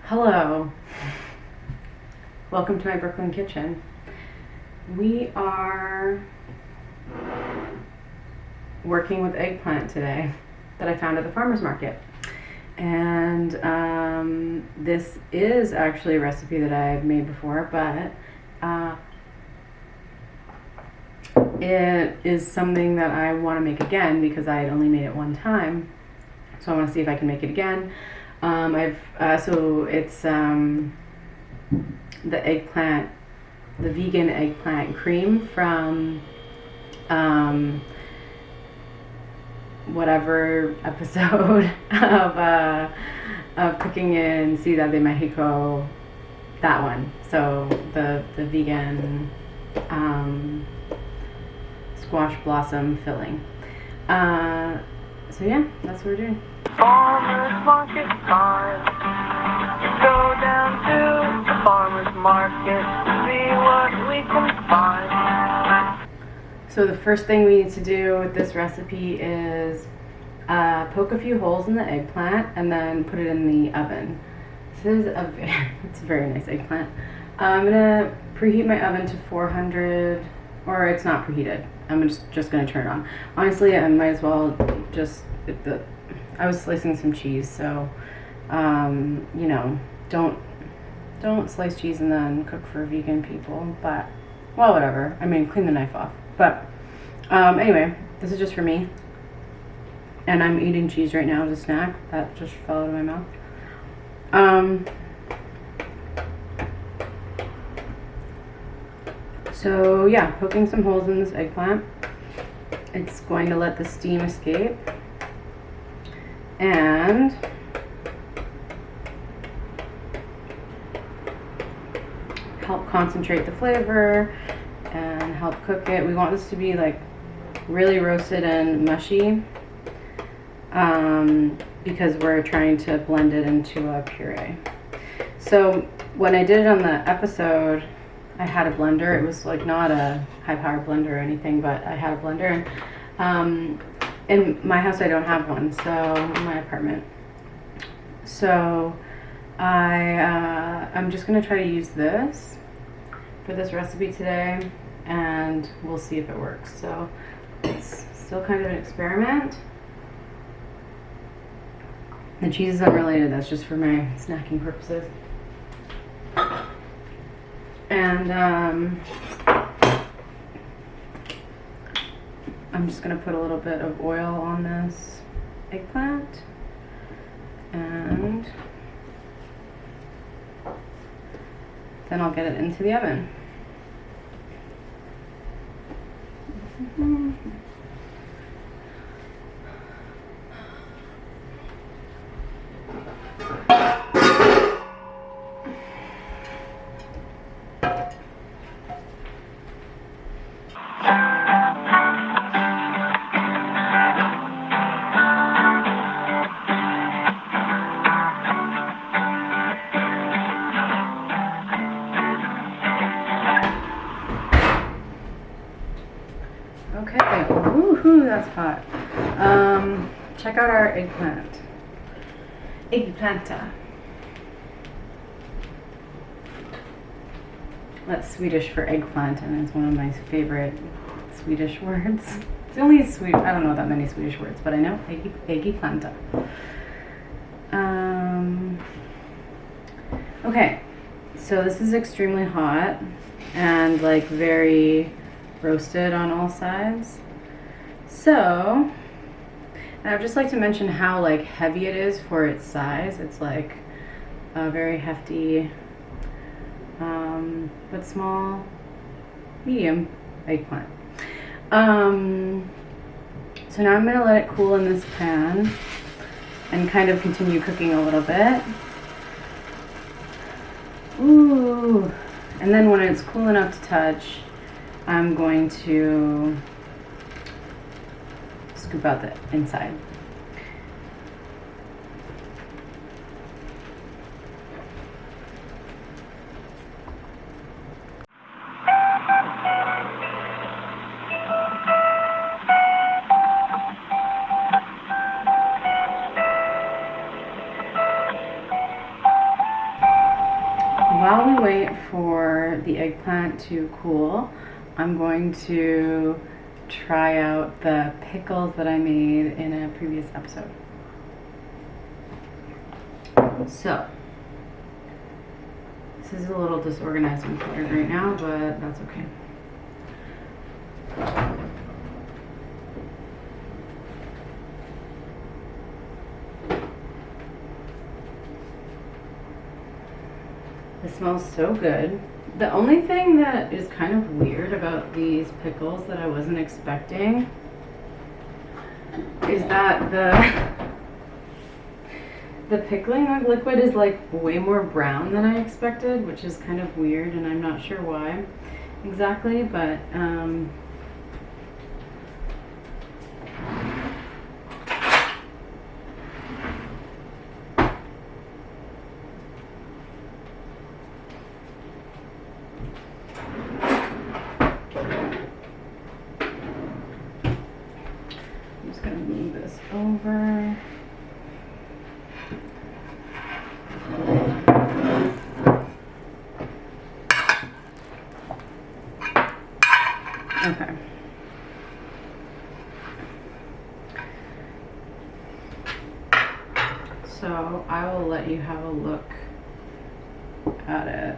Hello, welcome to my Brooklyn kitchen. We are working with eggplant today that I found at the farmer's market. And this is actually a recipe that I've made before, but it is something that I want to make again because I had only made it one time. So I want to see if I can make it again. So it's the eggplant, the vegan eggplant cream from whatever episode of Cooking in Ciudad de Mexico, that one. So the vegan squash blossom filling. So yeah, that's what we're doing. Farmer's market time. Go down to the farmer's market to see what we can find. So the first thing we need to do with this recipe is poke a few holes in the eggplant and then put it in the oven. This is it's a very nice eggplant. I'm gonna preheat my oven to 400, or it's not preheated. I'm just gonna turn it on. Honestly, I might as well just I was slicing some cheese, so you know, don't slice cheese and then cook for vegan people. But well, whatever. I mean, clean the knife off. But anyway, this is just for me, and I'm eating cheese right now as a snack. That just fell out of my mouth. So yeah, poking some holes in this eggplant. It's going to let the steam escape and help concentrate the flavor and help cook it. We want this to be like really roasted and mushy because we're trying to blend it into a puree. So when I did it on the episode, I had a blender. It was like not a high-powered blender or anything, but I had a blender. And in my house, I don't have one, so in my apartment. So I'm just gonna try to use this for this recipe today, and we'll see if it works. So it's still kind of an experiment. The cheese is unrelated. That's just for my snacking purposes. And I'm just going to put a little bit of oil on this eggplant, and then I'll get it into the oven. Okay, woohoo, that's hot. Check out our eggplant. Eggplanta. That's Swedish for eggplant, and it's one of my favorite Swedish words. It's only I don't know that many Swedish words, but I know eggplanta. Okay, so this is extremely hot and like very roasted on all sides. So, and I'd just like to mention how like heavy it is for its size. It's like a very hefty, but small, medium eggplant. So now I'm gonna let it cool in this pan and kind of continue cooking a little bit. Ooh, and then when it's cool enough to touch, I'm going to scoop out the inside. while we wait for the eggplant to cool, I'm going to try out the pickles that I made in a previous episode. So, this is a little disorganized and cluttered right now, but that's okay. It smells so good. The only thing that is kind of weird about these pickles that I wasn't expecting is that the pickling liquid is like way more brown than I expected, which is kind of weird, and I'm not sure why exactly, but I'm just gonna move this over. Okay. So I will let you have a look at it.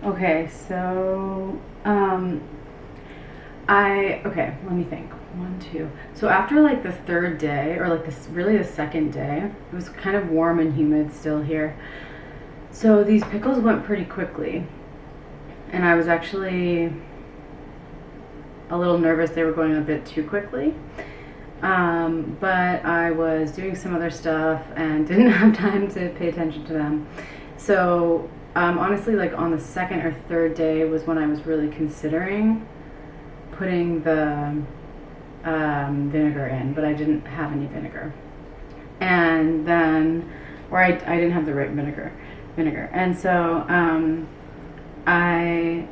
Okay, so okay, let me think. 1, 2. So after like the third day, or like this, really the second day, it was kind of warm and humid still here. So these pickles went pretty quickly, and I was actually a little nervous they were going a bit too quickly. But I was doing some other stuff and didn't have time to pay attention to them. So honestly, like on the second or third day was when I was really considering putting the vinegar in, but I didn't have any vinegar. And then, or I didn't have the right vinegar. And so I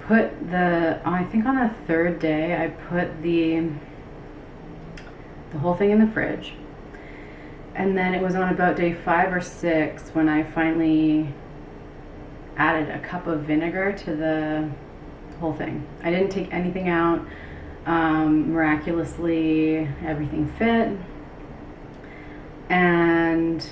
put I think on the third day, I put the whole thing in the fridge. And then it was on about day 5 or 6 when I finally added a cup of vinegar to the whole thing. I didn't take anything out. Miraculously, everything fit. And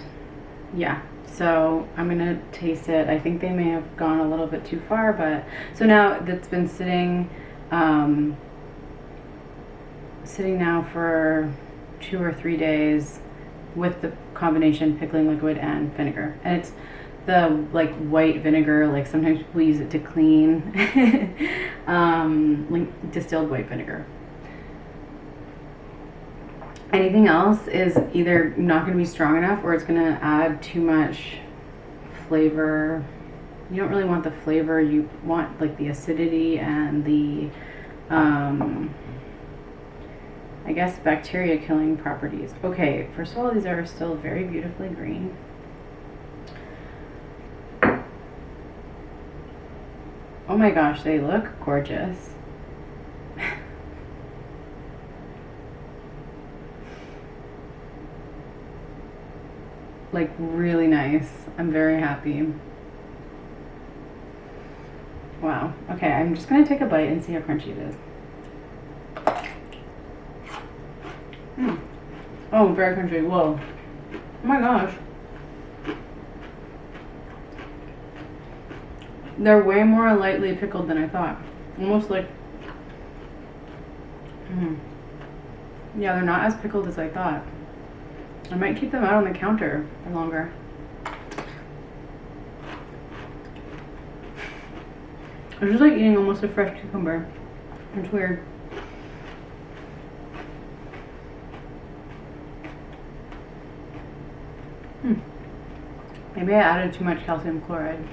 yeah, so I'm gonna taste it. I think they may have gone a little bit too far, but so now that's been sitting now for 2 or 3 days with the combination pickling liquid and vinegar. And it's the like white vinegar, like sometimes people use it to clean, like distilled white vinegar. Anything else is either not going to be strong enough or it's going to add too much flavor. You don't really want the flavor, you want like the acidity and the I guess bacteria killing properties. Okay, first of all, these are still very beautifully green. Oh my gosh, they look gorgeous. Like really nice. I'm very happy. Wow. Okay, I'm just gonna take a bite and see how crunchy it is. Oh, very crunchy. Whoa. Oh my gosh. They're way more lightly pickled than I thought. Almost like, yeah, they're not as pickled as I thought. I might keep them out on the counter for longer. It's just like eating almost a fresh cucumber. It's weird. Maybe I added too much calcium chloride.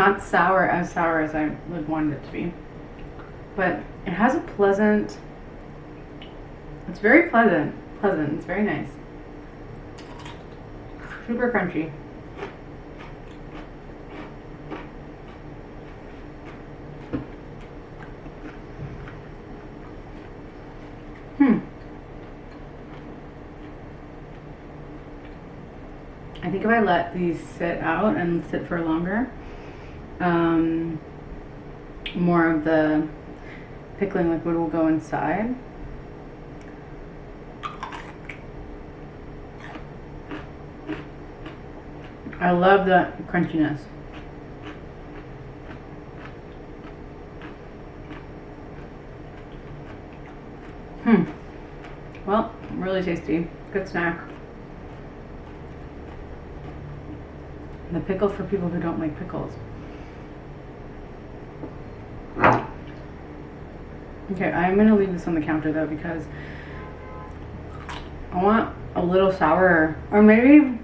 not sour as I would want it to be. But it has a pleasant, it's very pleasant, it's very nice. Super crunchy. I think if I let these sit out and sit for longer, more of the pickling liquid will go inside. I love the crunchiness. Well, really tasty. Good snack. The pickle for people who don't like pickles. Okay, I'm gonna leave this on the counter though because I want a little sour, or maybe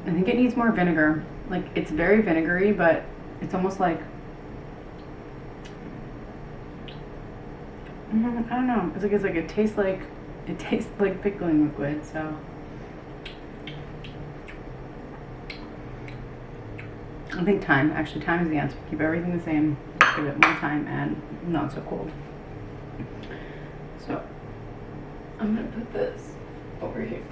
I think it needs more vinegar. Like, it's very vinegary, but it's almost like, I don't know. It's like it tastes like pickling liquid. So I think time is the answer. Keep everything the same. Give it more time and not so cold. So I'm gonna put this over here.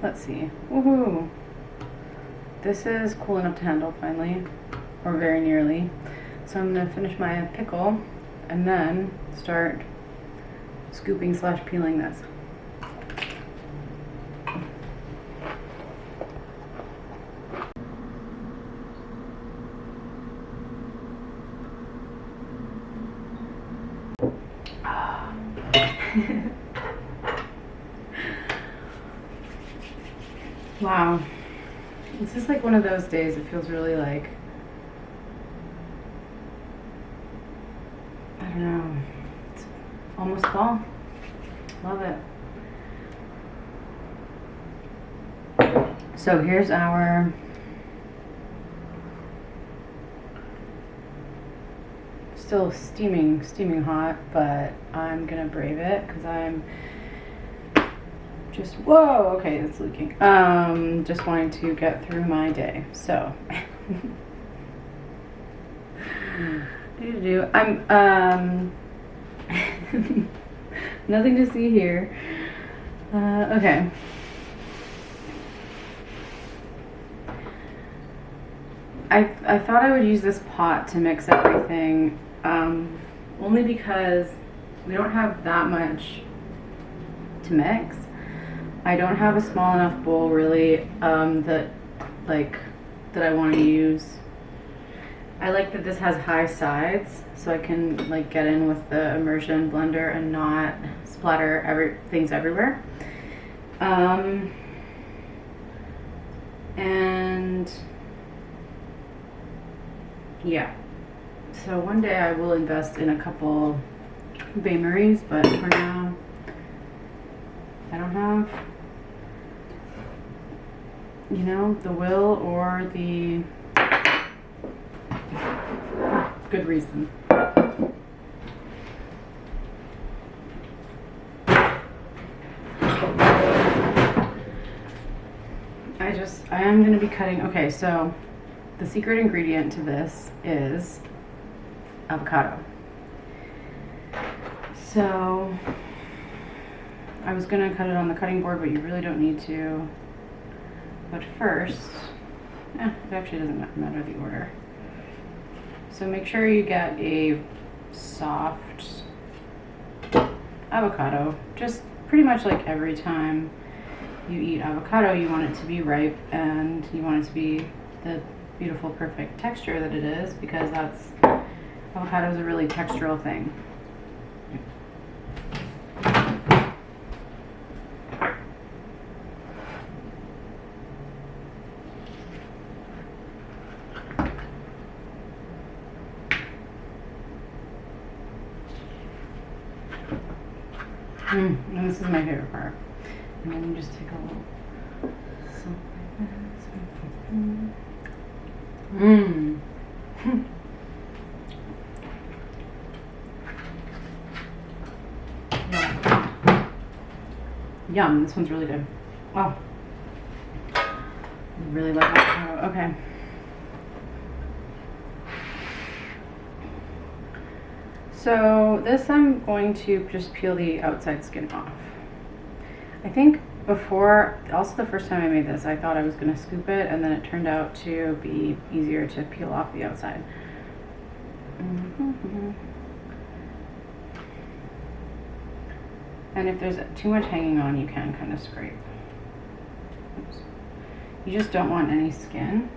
Let's see. Woohoo! This is cool enough to handle finally, or very nearly. So I'm gonna finish my pickle and then start scooping / peeling this. Wow, this is like one of those days. It feels really like, I don't know, it's almost fall. Love it. So here's our still steaming hot, but I'm gonna brave it because I'm just, whoa, okay, it's leaking. Just wanting to get through my day. So I'm nothing to see here. Okay. I thought I would use this pot to mix everything, only because we don't have that much to mix. I don't have a small enough bowl really that I want to use. I like that this has high sides, so I can like get in with the immersion blender and not splatter things everywhere. And yeah, so one day I will invest in a couple bain maries, but for now I don't have, you know, the will or the good reason. I am going to be cutting, okay, so the secret ingredient to this is avocado. So I was going to cut it on the cutting board, but you really don't need to. But first, it actually doesn't matter the order. So make sure you get a soft avocado. Just pretty much like every time you eat avocado, you want it to be ripe and you want it to be the beautiful, perfect texture that it is, because avocado is a really textural thing. And this is my favorite part. And then you just take a little something like this. Yum, this one's really good. Oh, I really like avocado. Okay. So this I'm going to just peel the outside skin off. I think before, also the first time I made this, I thought I was going to scoop it, and then it turned out to be easier to peel off the outside. And if there's too much hanging on, you can kind of scrape. Oops. You just don't want any skin.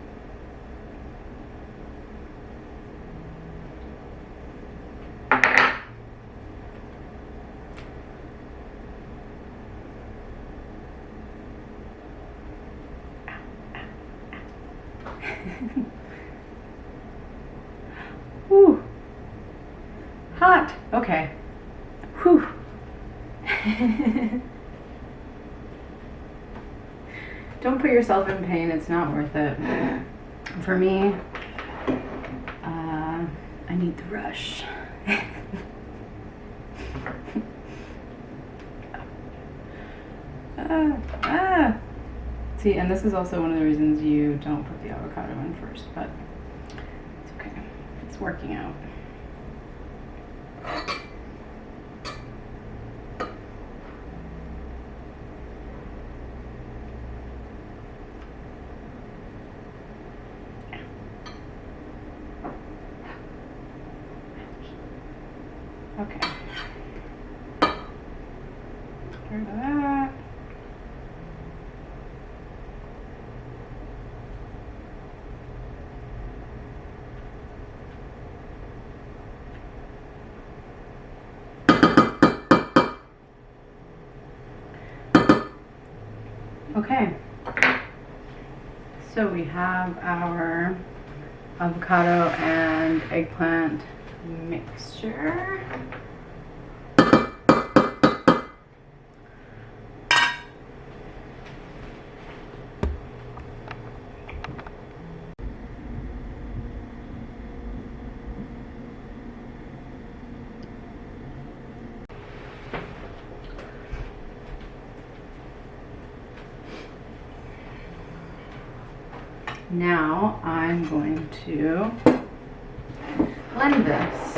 Whew. Hot. Okay. Whew. Don't put yourself in pain. It's not worth it. For me, I need the rush. See, and this is also one of the reasons you don't put the avocado in first, but it's okay. It's working out. Okay. Get rid of that. Okay, so we have our avocado and eggplant mixture. Now I'm going to blend this,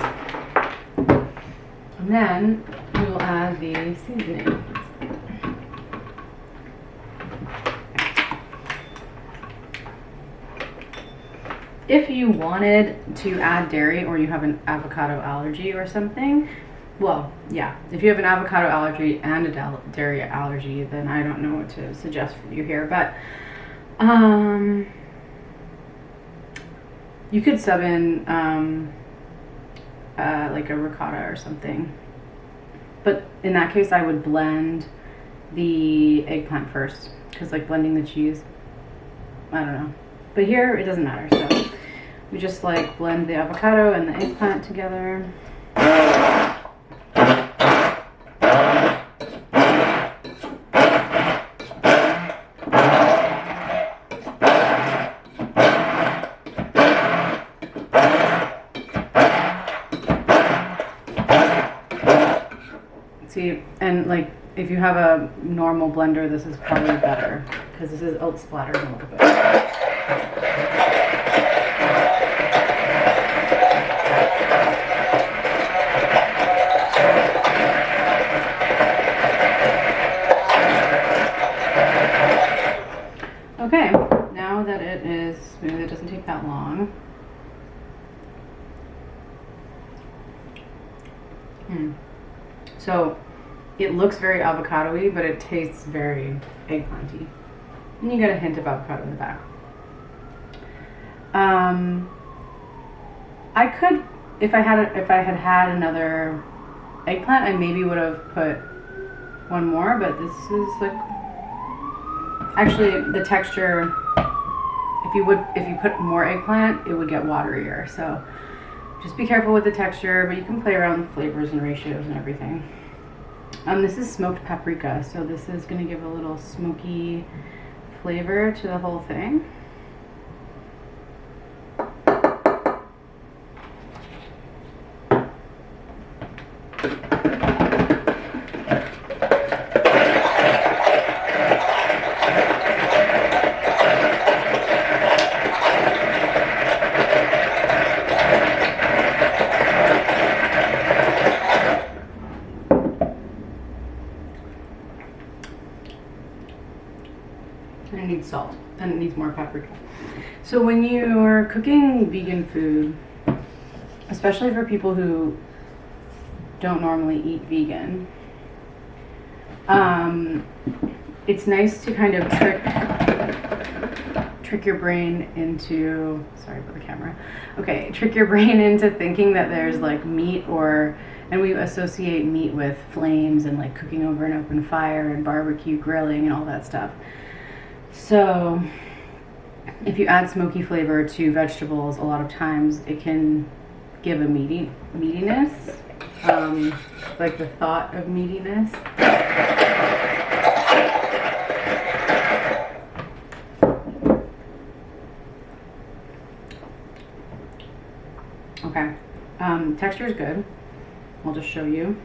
and then we will add the seasoning. If you wanted to add dairy, or you have an avocado allergy or something, well, yeah, if you have an avocado allergy and a dairy allergy, then I don't know what to suggest for you here, but you could sub in like a ricotta or something. But in that case, I would blend the eggplant first, because like blending the cheese, I don't know. But here, it doesn't matter. So we just like blend the avocado and the eggplant together. See, and like if you have a normal blender, this is probably better, because this is splattering a little bit. Okay, now that it is smooth, it doesn't take that long. So it looks very avocado-y, but it tastes very eggplant-y. And you get a hint of avocado in the back. I could, if I had another eggplant, I maybe would have put one more, but this is like, actually the texture, if you put more eggplant, it would get waterier. So just be careful with the texture, but you can play around with flavors and ratios and everything. This is smoked paprika, so this is going to give a little smoky flavor to the whole thing. And it needs salt, and it needs more paprika. So when you're cooking vegan food, especially for people who don't normally eat vegan, it's nice to kind of trick your brain into, sorry about the camera. Okay, trick your brain into thinking that there's like meat and we associate meat with flames and like cooking over an open fire and barbecue grilling and all that stuff. So if you add smoky flavor to vegetables, a lot of times it can give a meatiness, like the thought of meatiness. Okay, texture is good. I'll just show you.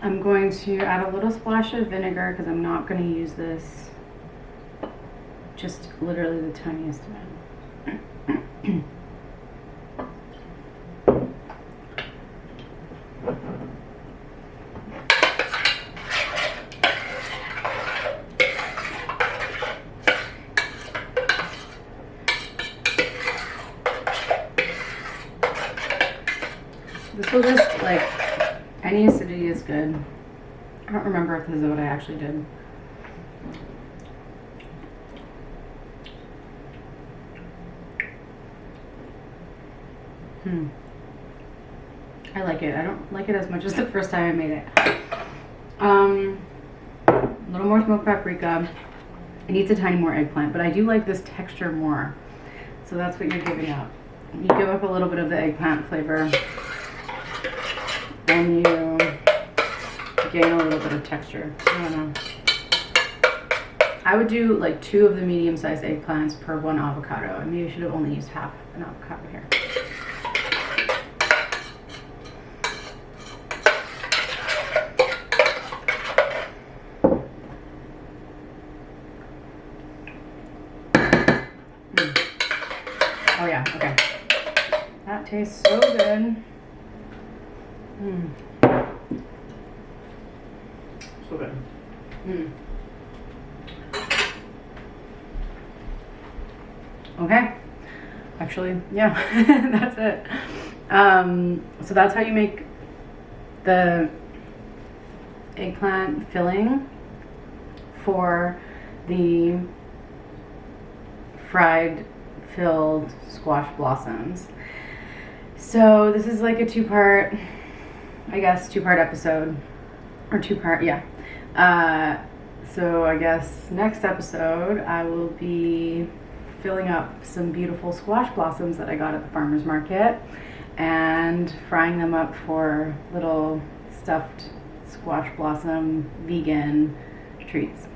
I'm going to add a little splash of vinegar because I'm not going to use this, just literally the tiniest amount. This will just, like, any acidity is good. I don't remember if this is what I actually did. I like it. I don't like it as much as the first time I made it. A little more smoked paprika. It needs a tiny more eggplant, but I do like this texture more. So that's what you're giving up. You give up a little bit of the eggplant flavor, and you gain a little bit of texture. I don't know. I would do like 2 of the medium-sized eggplants per 1 avocado. I maybe should have only used half an avocado here. Oh yeah, okay. That tastes so good. So good. Okay. Actually, yeah, that's it. So that's how you make the eggplant filling for the fried filled squash blossoms. So this is like a two-part, I guess, two-part episode, or two-part, yeah. So I guess next episode I will be filling up some beautiful squash blossoms that I got at the farmer's market and frying them up for little stuffed squash blossom vegan treats.